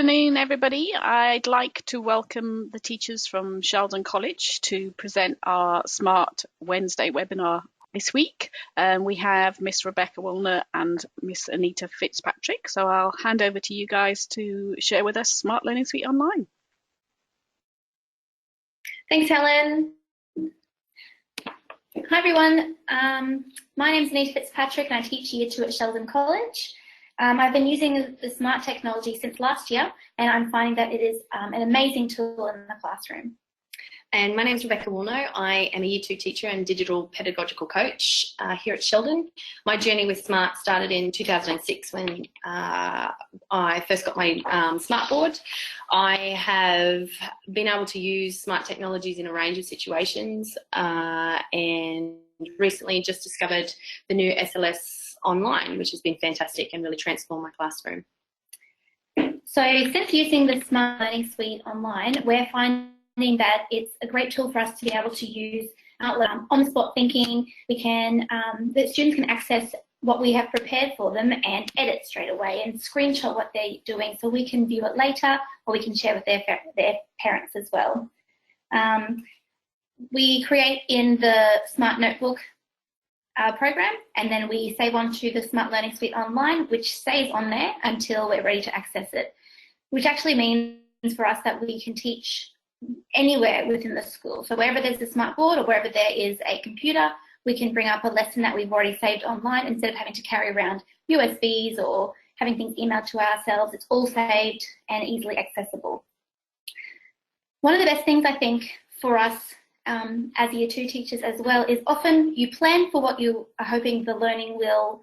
Afternoon, everybody. I'd like to welcome the teachers from Sheldon College to present our Smart Wednesday webinar this week. We have Miss Rebecca Woolnough and Miss Anita Fitzpatrick. So I'll hand over to you guys to share with us Smart Learning Suite Online. Thanks, Helen. Hi, everyone. My name is Anita Fitzpatrick and I teach Year 2 at Sheldon College. I've been using the smart technology since last year, and I'm finding that it is an amazing tool in the classroom. And my name is Rebecca Woolnough. I am a Year 2 teacher and digital pedagogical coach here at Sheldon. My journey with Smart started in 2006 when I first got my smartboard. I have been able to use smart technologies in a range of situations and recently just discovered the new SLS online, which has been fantastic and really transformed my classroom. So since using the Smart Learning Suite online, we're finding that it's a great tool for us to be able to use on-the-spot thinking. We can, the students can access what we have prepared for them and edit straight away and screenshot what they're doing so we can view it later or we can share with their parents as well. We create in the Smart Notebook program, and then we save on to the Smart Learning Suite online, which stays on there until we're ready to access it, which actually means for us that we can teach anywhere within the school. So wherever there's a smart board or wherever there is a computer, we can bring up a lesson that we've already saved online instead of having to carry around USBs or having things emailed to ourselves. It's all saved and easily accessible. One of the best things I think for us as Year 2 teachers as well is often you plan for what you are hoping the learning will,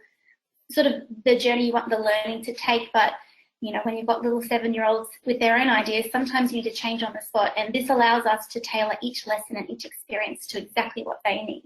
sort of the journey you want the learning to take, but you know, when you've got little 7-year-olds with their own ideas, sometimes you need to change on the spot, and this allows us to tailor each lesson and each experience to exactly what they need.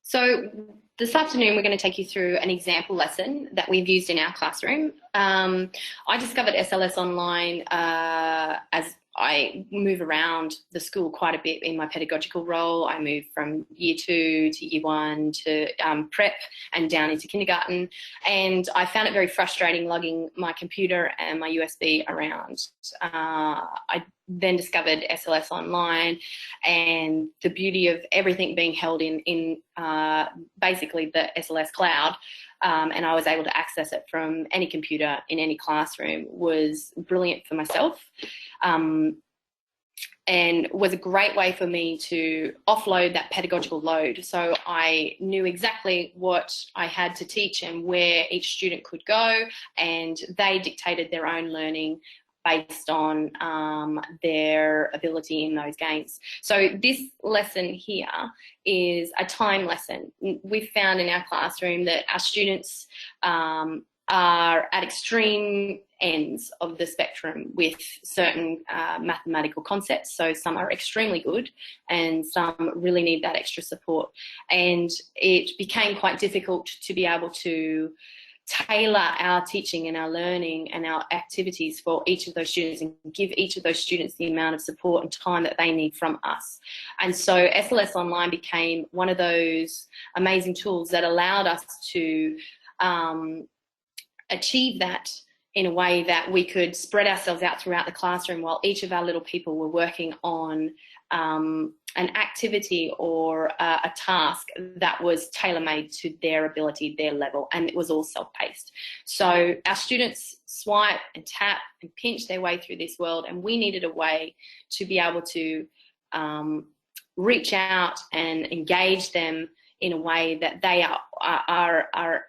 So this afternoon we're going to take you through an example lesson that we've used in our classroom. I discovered SLS online as I move around the school quite a bit in my pedagogical role. I moved from Year 2 to Year 1 to prep and down into kindergarten, and I found it very frustrating lugging my computer and my USB around. I then discovered SLS online and the beauty of everything being held in basically the SLS cloud. And I was able to access it from any computer in any classroom was brilliant for myself. And was a great way for me to offload that pedagogical load. So I knew exactly what I had to teach and where each student could go, and they dictated their own learning based on their ability in those games. So this lesson here is a time lesson. We've found in our classroom that our students are at extreme ends of the spectrum with certain mathematical concepts. So some are extremely good and some really need that extra support. And it became quite difficult to be able to tailor our teaching and our learning and our activities for each of those students and give each of those students the amount of support and time that they need from us. And so SLS Online became one of those amazing tools that allowed us to achieve that in a way that we could spread ourselves out throughout the classroom while each of our little people were working on an activity or a task that was tailor-made to their ability, their level, and it was all self-paced. So our students swipe and tap and pinch their way through this world, and we needed a way to be able to reach out and engage them in a way that they are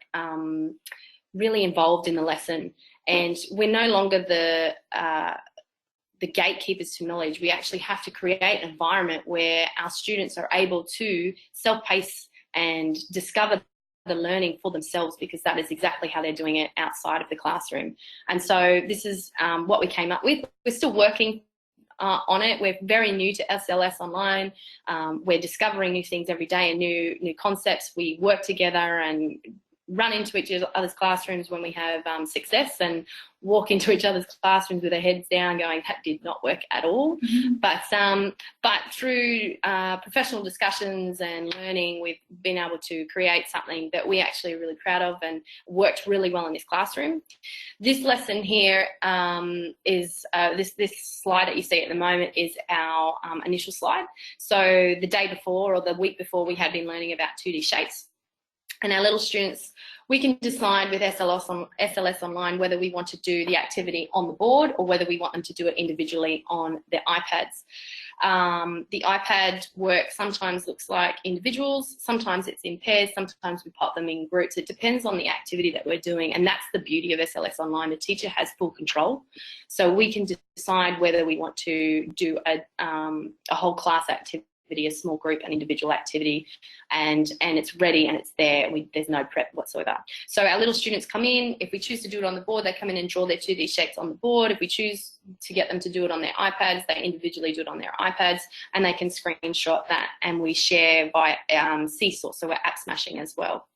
really involved in the lesson. And we're no longer the gatekeepers to knowledge. We actually have to create an environment where our students are able to self-pace and discover the learning for themselves, because that is exactly how they're doing it outside of the classroom. And so this is what we came up with. We're still working on it. We're very new to SLS Online. We're discovering new things every day and new concepts. We work together and run into each other's classrooms when we have success, and walk into each other's classrooms with our heads down going, that did not work at all. But through professional discussions and learning, we've been able to create something that we actually are really proud of and worked really well in this classroom. This lesson here is this slide that you see at the moment is our initial slide. So the day before or the week before, we had been learning about 2D shapes. And our little students, we can decide with SLS Online whether we want to do the activity on the board or whether we want them to do it individually on their iPads. The iPad work sometimes looks like individuals, sometimes it's in pairs, sometimes we pop them in groups. It depends on the activity that we're doing, and that's the beauty of SLS Online. The teacher has full control, so we can decide whether we want to do a whole class activity, a small group, an individual activity, and it's ready and it's there. There's no prep whatsoever. So our little students come in. If we choose to do it on the board, they come in and draw their 2D shapes on the board. If we choose to get them to do it on their iPads, they individually do it on their iPads, and they can screenshot that, and we share via Seesaw, so we're app smashing as well.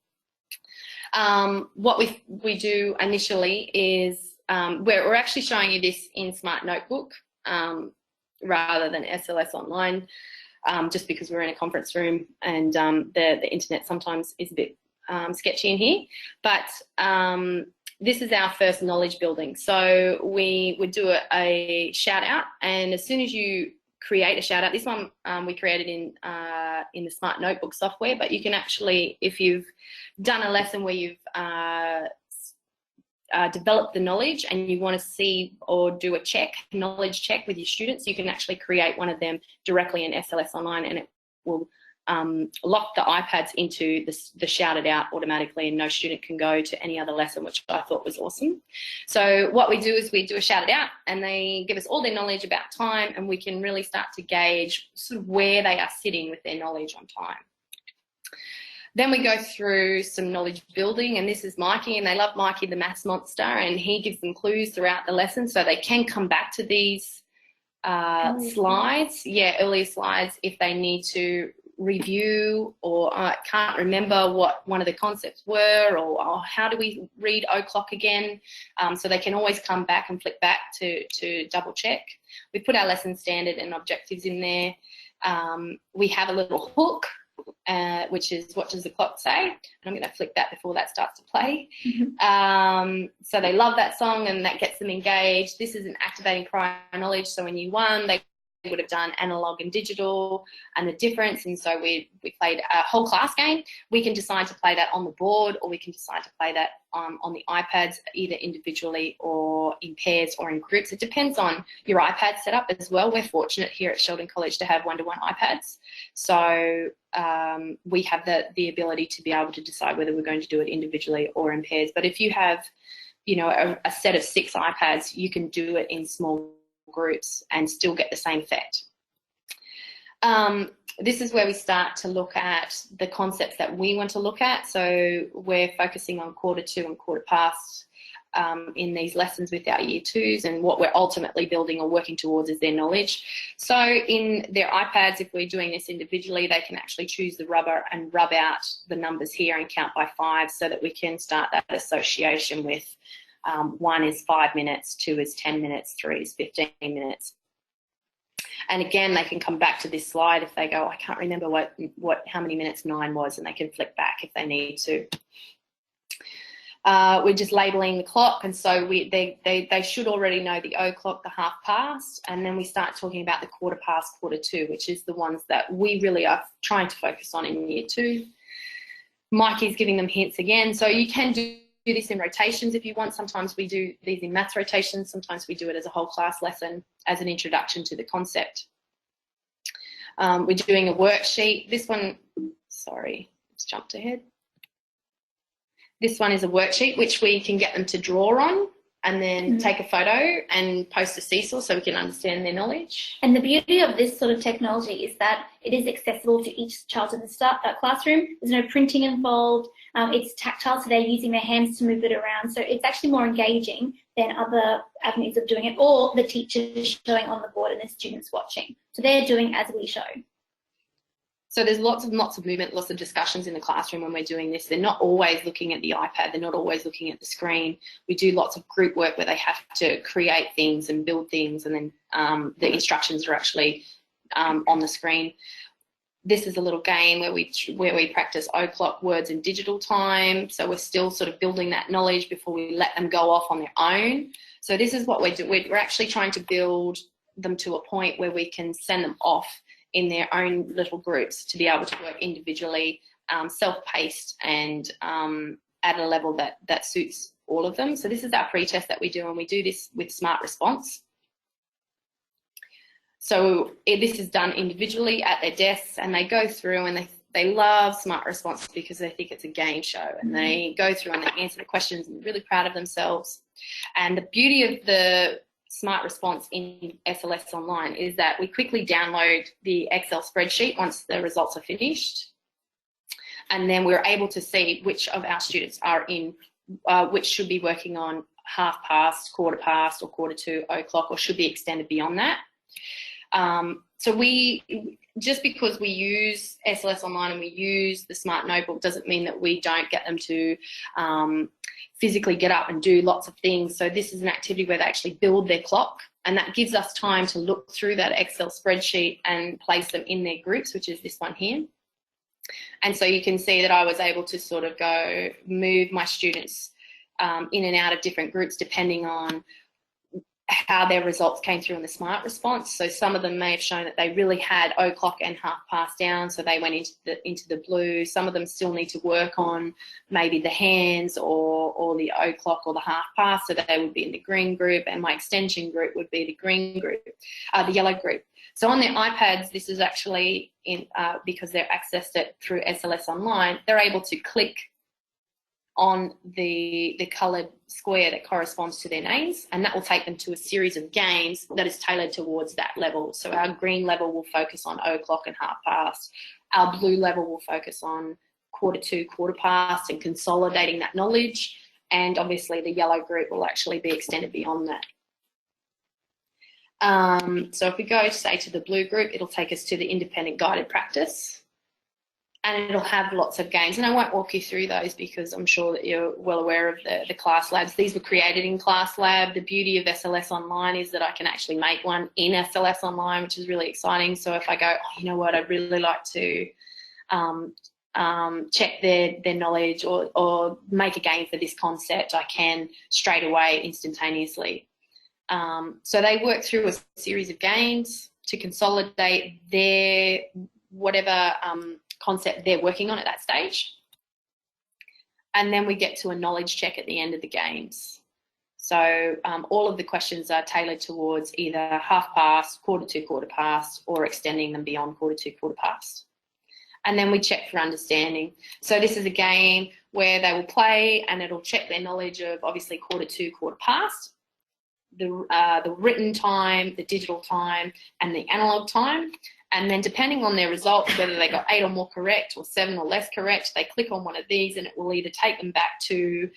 What we do initially is we're actually showing you this in Smart Notebook rather than SLS Online. Just because we're in a conference room and the internet sometimes is a bit sketchy in here. But this is our first knowledge building. So we would do a shout out, and as soon as you create a shout out, this one we created in the Smart Notebook software, but you can actually, if you've done a lesson where you've develop the knowledge and you want to see or do a knowledge check with your students, you can actually create one of them directly in SLS Online, and it will lock the iPads into the shouted out automatically, and no student can go to any other lesson, which I thought was awesome. So what we do is we do a shouted out, and they give us all their knowledge about time, and we can really start to gauge sort of where they are sitting with their knowledge on time. Then we go through some knowledge building, and this is Mikey, and they love Mikey the maths monster, and he gives them clues throughout the lesson so they can come back to these slides, earlier slides, if they need to review or can't remember what one of the concepts were, or how do we read o'clock again, so they can always come back and flick back to double check. We put our lesson standard and objectives in there. We have a little hook, which is what does the clock say, and I'm going to flick that before that starts to play. So they love that song, and that gets them engaged. This is an activating prior knowledge, so in year one they would have done analog and digital and the difference, and so we played a whole class game. We can decide to play that on the board, or we can decide to play that on the iPads, either individually or in pairs or in groups. It depends on your iPad setup as well. We're fortunate here at Sheldon College to have one-to-one iPads, so we have the ability to be able to decide whether we're going to do it individually or in pairs. But if you have, you know, a set of 6 iPads, you can do it in small groups and still get the same effect. This is where we start to look at the concepts that we want to look at. So we're focusing on quarter 2 and quarter past in these lessons with our year 2s, and what we're ultimately building or working towards is their knowledge. So in their iPads, if we're doing this individually, they can actually choose the rubber and rub out the numbers here and count by 5, so that we can start that association with 1 is 5 minutes, 2 is 10 minutes, 3 is 15 minutes. And again, they can come back to this slide if they go, I can't remember how many minutes 9 was, and they can flick back if they need to. We're just labelling the clock, and so they should already know the o'clock, the half past, and then we start talking about the quarter past, quarter 2, which is the ones that we really are trying to focus on in year 2. Mikey's giving them hints again, so you can do this in rotations if you want. Sometimes we do these in maths rotations, sometimes we do it as a whole class lesson as an introduction to the concept. We're doing a worksheet. This one, sorry, it's jumped ahead. This one is a worksheet which we can get them to draw on and then take a photo and post to Seesaw so we can understand their knowledge. And the beauty of this sort of technology is that it is accessible to each child in the classroom. There's no printing involved. It's tactile, so they're using their hands to move it around. So it's actually more engaging than other avenues of doing it, or the teachers showing on the board and the students watching. So they're doing as we show. So there's lots of movement, lots of discussions in the classroom when we're doing this. They're not always looking at the iPad. They're not always looking at the screen. We do lots of group work where they have to create things and build things, and then the instructions are actually on the screen. This is a little game where we practice o'clock words in digital time. So we're still sort of building that knowledge before we let them go off on their own. So this is what we're doing. We're actually trying to build them to a point where we can send them off in their own little groups to be able to work individually, self-paced, and at a level that suits all of them. So this is our pre-test that we do, and we do this with Smart Response. So this is done individually at their desks, and they go through and they love Smart Response because they think it's a game show, and they go through and they answer the questions and they're really proud of themselves. And the beauty of the Smart Response in SLS Online is that we quickly download the Excel spreadsheet once the results are finished, and then we're able to see which of our students are in, which should be working on half past, quarter past, or quarter to o'clock, or should be extended beyond that. So just because we use SLS Online and we use the Smart Notebook doesn't mean that we don't get them to physically get up and do lots of things. So this is an activity where they actually build their clock, and that gives us time to look through that Excel spreadsheet and place them in their groups, which is this one here. And so you can see that I was able to sort of move my students in and out of different groups depending on how their results came through in the Smart Response. So some of them may have shown that they really had o'clock and half past down, so they went into the blue. Some of them still need to work on maybe the hands or the o'clock or the half past, so they would be in the green group, and my extension group would be the green group, the yellow group. So on their iPads, this is actually because they've accessed it through SLS Online, they're able to click on the coloured square that corresponds to their names, and that will take them to a series of games that is tailored towards that level. So our green level will focus on o'clock and half past. Our blue level will focus on quarter to, quarter past, and consolidating that knowledge. And obviously the yellow group will actually be extended beyond that. So if we go, say, to the blue group, it'll take us to the independent guided practice. And it'll have lots of games, and I won't walk you through those because I'm sure that you're well aware of the class labs. These were created in Class Lab. The beauty of SLS Online is that I can actually make one in SLS Online, which is really exciting. So if I go, oh, you know what, I'd really like to check their knowledge or make a game for this concept, I can straight away instantaneously. So they work through a series of games to consolidate their whatever concept they're working on at that stage. And then we get to a knowledge check at the end of the games. So all of the questions are tailored towards either half past, quarter to, quarter past, or extending them beyond quarter to, quarter past. And then we check for understanding. So this is a game where they will play and it'll check their knowledge of obviously quarter to, quarter past, the written time, the digital time, and the analog time. And then depending on their results, whether they got 8 or more correct or 7 or less correct, they click on one of these and it will either take them back to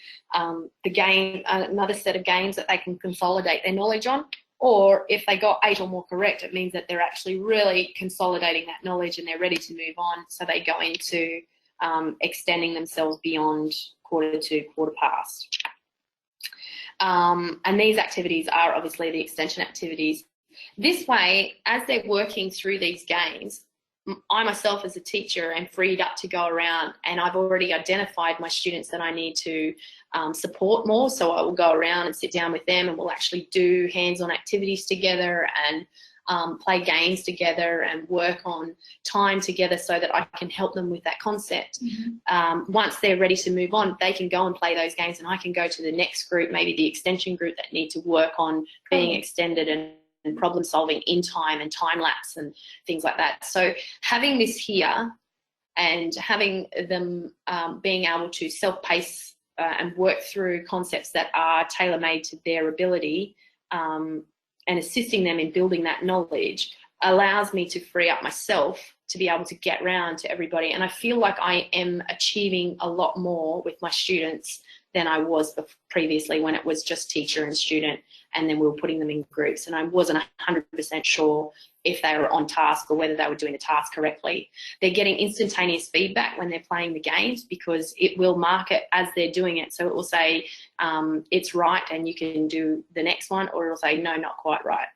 the game, another set of games that they can consolidate their knowledge on, or if they got 8 or more correct, it means that they're actually really consolidating that knowledge and they're ready to move on. So they go into extending themselves beyond quarter to, quarter past. And these activities are obviously the extension activities. This way, as they're working through these games, I myself as a teacher am freed up to go around, and I've already identified my students that I need to support more. So I will go around and sit down with them and we'll actually do hands-on activities together and play games together and work on time together so that I can help them with that concept. Mm-hmm. Once they're ready to move on, they can go and play those games and I can go to the next group, maybe the extension group that need to work on being extended and problem solving in time and time lapse and things like that. So having this here and having them being able to self-pace and work through concepts that are tailor-made to their ability and assisting them in building that knowledge allows me to free up myself to be able to get round to everybody. And I feel like I am achieving a lot more with my students than I was previously when it was just teacher and student, and then we were putting them in groups, and I wasn't 100% sure if they were on task or whether they were doing the task correctly. They're getting instantaneous feedback when they're playing the games because it will mark it as they're doing it. So it will say it's right and you can do the next one, or it will say no, not quite right.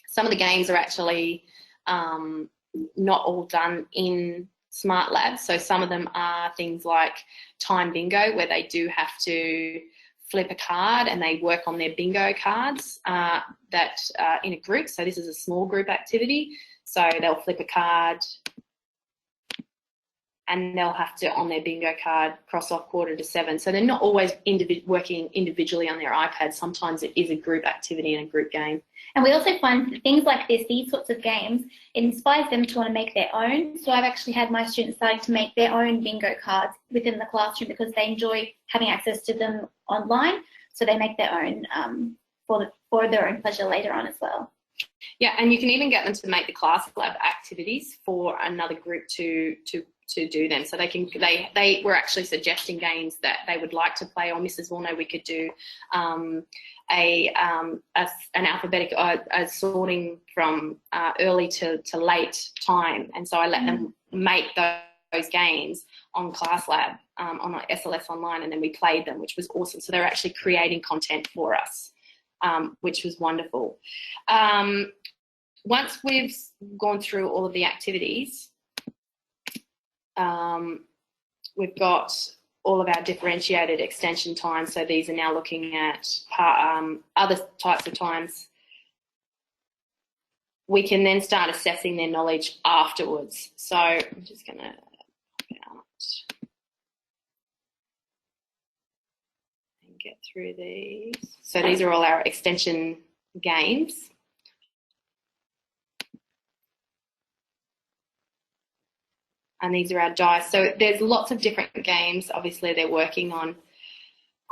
Some of the games are actually not all done in Smart Labs. So some of them are things like time bingo, where they do have to flip a card and they work on their bingo cards in a group. So this is a small group activity. So they'll flip a card and they'll have to, on their bingo card, cross off 6:45. So they're not always working individually on their iPad. Sometimes it is a group activity and a group game. And we also find things like this, these sorts of games, it inspires them to want to make their own. So I've actually had my students starting to make their own bingo cards within the classroom because they enjoy having access to them online. So they make their own for their own pleasure later on as well. Yeah, and you can even get them to make the class lab activities for another group to do them. So they were actually suggesting games that they would like to play, or Mrs. Woolnough, we could do an alphabetic sorting from early to late time. And so I let them make those games on Class Lab, on SLS Online, and then we played them, which was awesome. So they're actually creating content for us, which was wonderful. Once we've gone through all of the activities, we've got all of our differentiated extension times. So these are now looking at other types of times. We can then start assessing their knowledge afterwards. So I'm just going to get through these. So these are all our extension games. And these are our dice. So there's lots of different games, obviously, they're working on,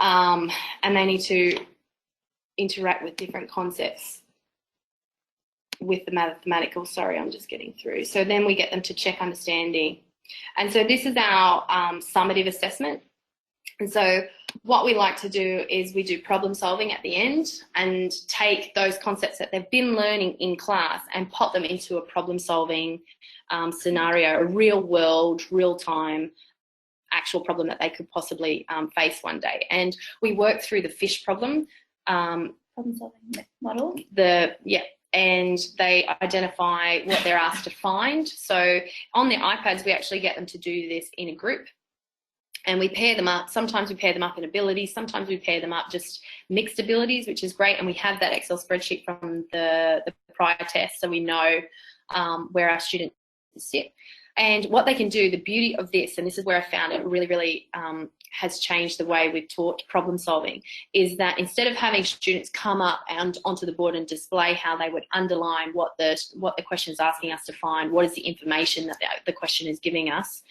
and they need to interact with different concepts with the mathematical. Sorry, I'm just getting through. So then we get them to check understanding. And so this is our summative assessment. And so what we like to do is we do problem solving at the end and take those concepts that they've been learning in class and pop them into a problem solving scenario, a real world, real time actual problem that they could possibly face one day. And we work through the fish problem Problem-solving model. And they identify what they're asked to find. So on their iPads, we actually get them to do this in a group. And we pair them up. Sometimes we pair them up in abilities. Sometimes we pair them up just mixed abilities, which is great. And we have that Excel spreadsheet from the prior test, so we know where our students sit. And what they can do, the beauty of this, and this is where I found it really, really has changed the way we've taught problem solving, is that instead of having students come up and onto the board and display how they would underline what the question is asking us to find, what is the information that the question is giving us,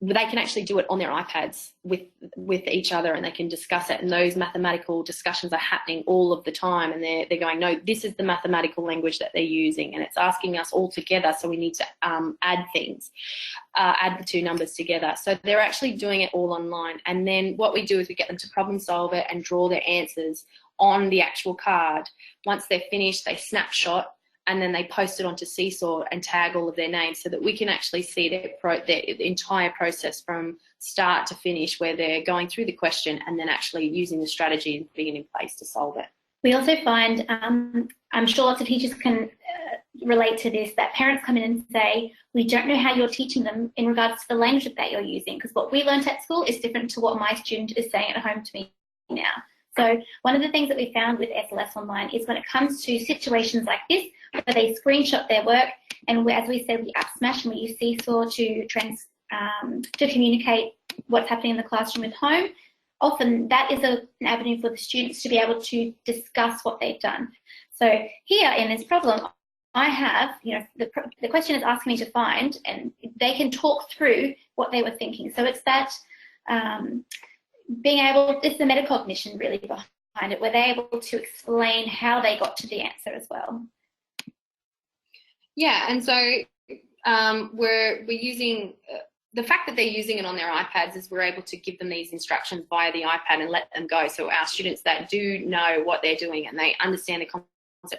they can actually do it on their iPads with each other, and they can discuss it. And those mathematical discussions are happening all of the time. And they're going, no, this is the mathematical language that they're using, and it's asking us all together. So we need to add things, add the two numbers together. So they're actually doing it all online. And then what we do is we get them to problem solve it and draw their answers on the actual card. Once they're finished, they snapshot, and then they post it onto Seesaw and tag all of their names so that we can actually see their entire process from start to finish, where they're going through the question and then actually using the strategy and putting it in place to solve it. We also find, I'm sure lots of teachers can relate to this, that parents come in and say, we don't know how you're teaching them in regards to the language that you're using, because what we learnt at school is different to what my student is saying at home to me now. So one of the things that we found with SLS Online is when it comes to situations like this, where they screenshot their work, and as we said, we app smash and we use Seesaw to communicate what's happening in the classroom with home. Often that is an avenue for the students to be able to discuss what they've done. So here in this problem, I have, the question is asking me to find, and they can talk through what they were thinking. So it's that it's the metacognition really behind it, where they're able to explain how they got to the answer as well. Yeah, and so we're using the fact that they're using it on their iPads is we're able to give them these instructions via the iPad and let them go. So our students that do know what they're doing and they understand the concept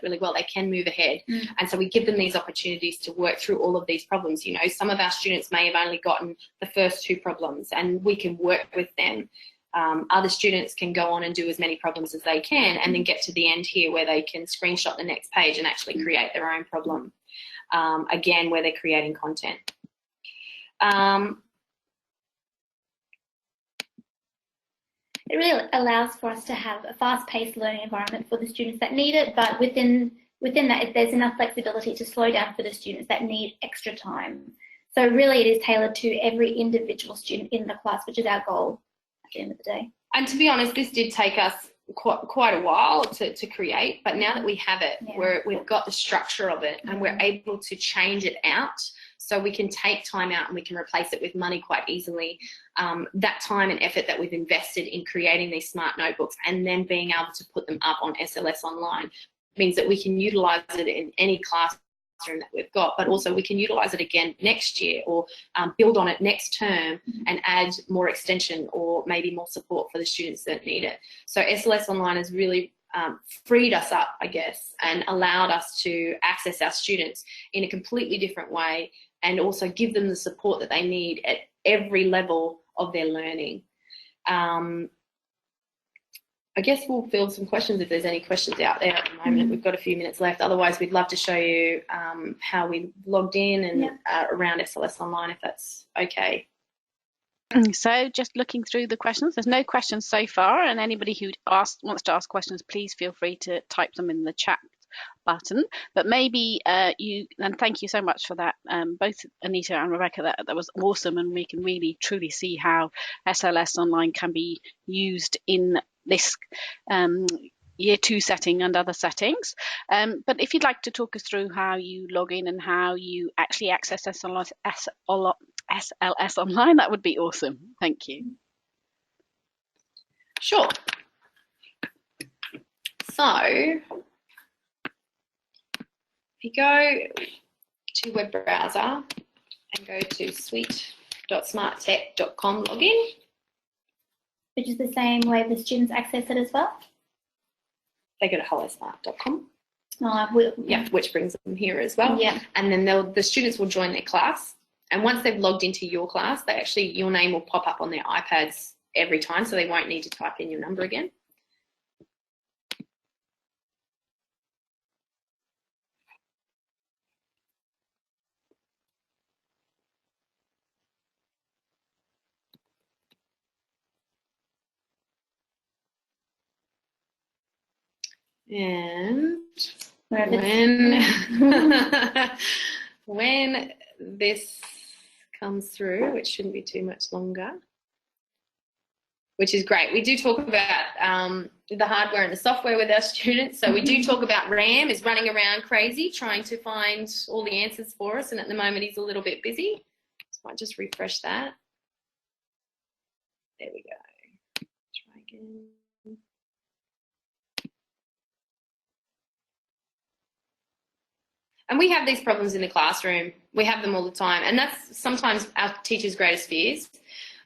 really well, they can move ahead. And so we give them these opportunities to work through all of these problems. You know, some of our students may have only gotten the first 2 problems and we can work with them. Other students can go on and do as many problems as they can and then get to the end here where they can screenshot the next page and actually create their own problem. Again, where they're creating content. It really allows for us to have a fast-paced learning environment for the students that need it, but within that, there's enough flexibility to slow down for the students that need extra time. So really it is tailored to every individual student in the class, which is our goal at the end of the day. And to be honest, this did take us quite a while to create, but now that we have it, we've got the structure of it and we're able to change it out. So we can take time out and we can replace it with money quite easily. That time and effort that we've invested in creating these smart notebooks and then being able to put them up on SLS Online means that we can utilise it in any classroom that we've got, but also we can utilise it again next year or build on it next term and add more extension or maybe more support for the students that need it. So SLS Online has really freed us up, I guess, and allowed us to access our students in a completely different way and also give them the support that they need at every level of their learning. I guess we'll field some questions if there's any questions out there at the moment. We've got a few minutes left. Otherwise, we'd love to show you how we logged in and around SLS Online, if that's okay. So just looking through the questions, there's no questions so far, and anybody who wants to ask questions, please feel free to type them in the chat button. But maybe and thank you so much for that, both Anita and Rebecca, that was awesome, and we can really truly see how SLS Online can be used in this Year 2 setting and other settings. But if you'd like to talk us through how you log in and how you actually access SLS Online, that would be awesome. Thank you. Sure. So if you go to web browser and go to suite.smarttech.com login. Which is the same way the students access it as well? They go to hellosmart.com. Yeah, which brings them here as well. Yeah. And then the students will join their class. And once they've logged into your class, your name will pop up on their iPads every time, so they won't need to type in your number again. And when this comes through, which shouldn't be too much longer, which is great. We do talk about the hardware and the software with our students. So we do talk about RAM is running around crazy trying to find all the answers for us, and at the moment he's a little bit busy. So I just refresh that. There we go. Try again. And we have these problems in the classroom. We have them all the time. And that's sometimes our teachers' greatest fears.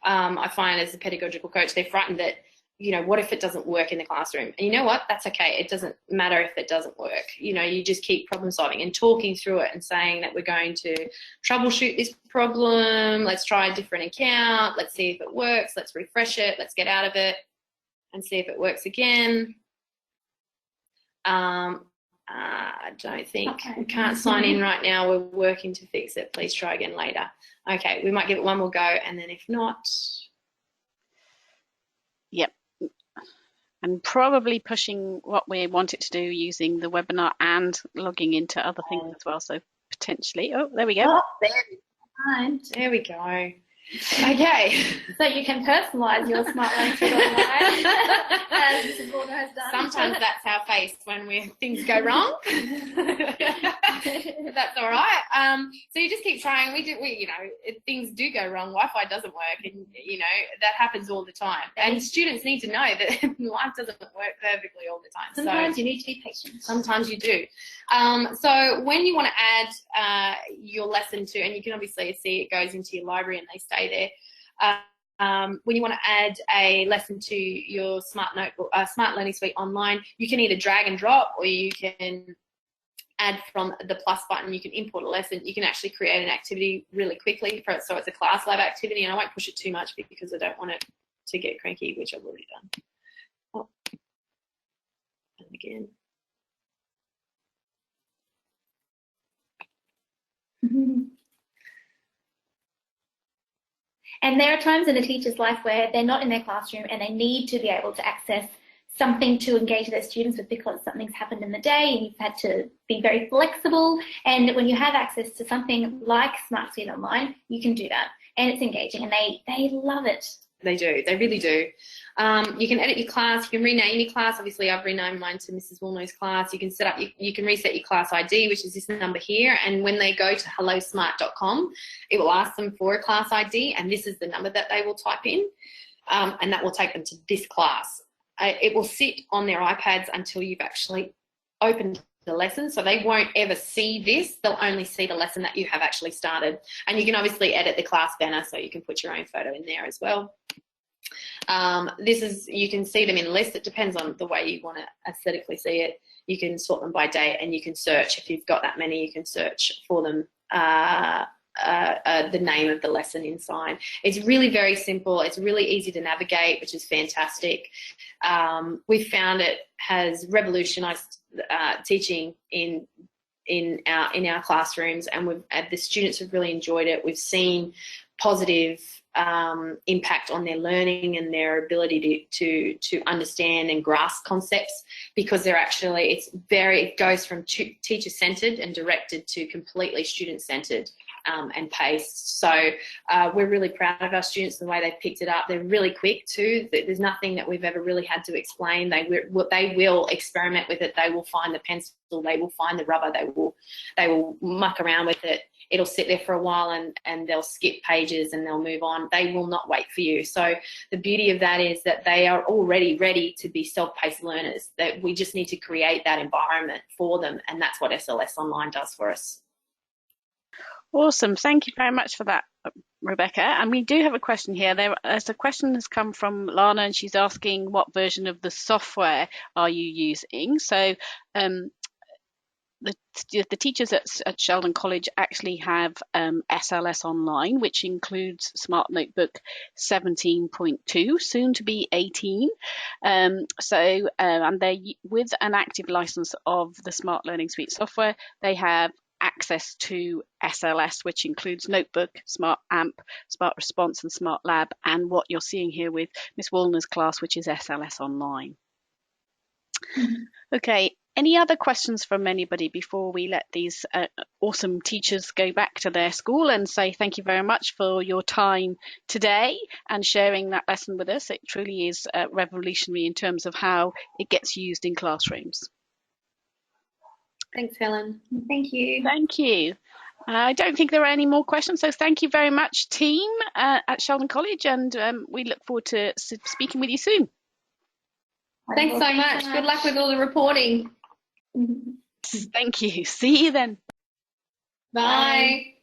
I find as a pedagogical coach, they're frightened that, you know, what if it doesn't work in the classroom? And you know what? That's okay. It doesn't matter if it doesn't work. You know, you just keep problem solving and talking through it and saying that we're going to troubleshoot this problem. Let's try a different account. Let's see if it works. Let's refresh it. Let's get out of it and see if it works again. I don't think we can't sign in right now. We're working to fix it. Please try again later. Okay, we might give it one more go, and then if not, yep. And probably pushing what we want it to do using the webinar and logging into other things as well. So potentially, oh, there we go. Oh, there we go. Okay. So you can personalise your smart learning tool online, as Mrs. Woolnough has done. Sometimes that's our face when things go wrong. That's all right. So you just keep trying. Things do go wrong. Wi-Fi doesn't work, and you know that happens all the time. And students need to know that life doesn't work perfectly all the time. Sometimes you need to be patient. Sometimes you do. So when you want to add your lesson to, and you can obviously see it goes into your library and they stay stay there. When you want to add a lesson to your Smart Notebook, Smart Learning Suite online, you can either drag and drop, or you can add from the plus button. You can import a lesson. You can actually create an activity really quickly, so it's a class lab activity, and I won't push it too much because I don't want it to get cranky, which I've already done. Oh. And again. And there are times in a teacher's life where they're not in their classroom and they need to be able to access something to engage their students with because something's happened in the day and you've had to be very flexible. And when you have access to something like Smart Suite Online, you can do that. And it's engaging and they love it. They do. They really do. You can edit your class. You can rename your class. Obviously, I've renamed mine to Mrs. Woolnough's class. You can set up. You can reset your class ID, which is this number here. And when they go to hellosmart.com, it will ask them for a class ID, and this is the number that they will type in, and that will take them to this class. It will sit on their iPads until you've actually opened the lesson, so they won't ever see this. They'll only see the lesson that you have actually started. And you can obviously edit the class banner, so you can put your own photo in there as well. You can see them in lists. It depends on the way you want to aesthetically see it. You can sort them by date, and you can search. If you've got that many, you can search for them, the name of the lesson inside. It's really very simple. It's really easy to navigate, which is fantastic. We've found it has revolutionized teaching in our classrooms, and the students have really enjoyed it. We've seen positive impact on their learning and their ability to understand and grasp concepts, because it goes from teacher centered and directed to completely student centered and paced. So we're really proud of our students, the way they've picked it up. They're really quick too. There's nothing that we've ever really had to explain. They will experiment with it. They will find the pencil. They will find the rubber. They will muck around with it. It'll sit there for a while and they'll skip pages and they'll move on. They will not wait for you. So the beauty of that is that they are already ready to be self-paced learners, that we just need to create that environment for them, and that's what SLS Online does for us. Awesome. Thank you very much for that, Rebecca. And we do have a question here. There's a question has come from Lana, and she's asking, what version of the software are you using? So the teachers at Sheldon College actually have SLS Online, which includes Smart Notebook 17.2, soon to be 18. And they, with an active license of the Smart Learning Suite software, they have access to SLS, which includes Notebook, Smart AMP, Smart Response, and Smart Lab, and what you're seeing here with Miss Woolnough's class, which is SLS Online. Okay. Any other questions from anybody before we let these awesome teachers go back to their school and say thank you very much for your time today and sharing that lesson with us? It truly is revolutionary in terms of how it gets used in classrooms. Thanks, Helen. Thank you. Thank you. I don't think there are any more questions, so thank you very much, team at Sheldon College, and we look forward to speaking with you soon. Thanks so much. Good luck with all the reporting. Thank you. See you then. Bye.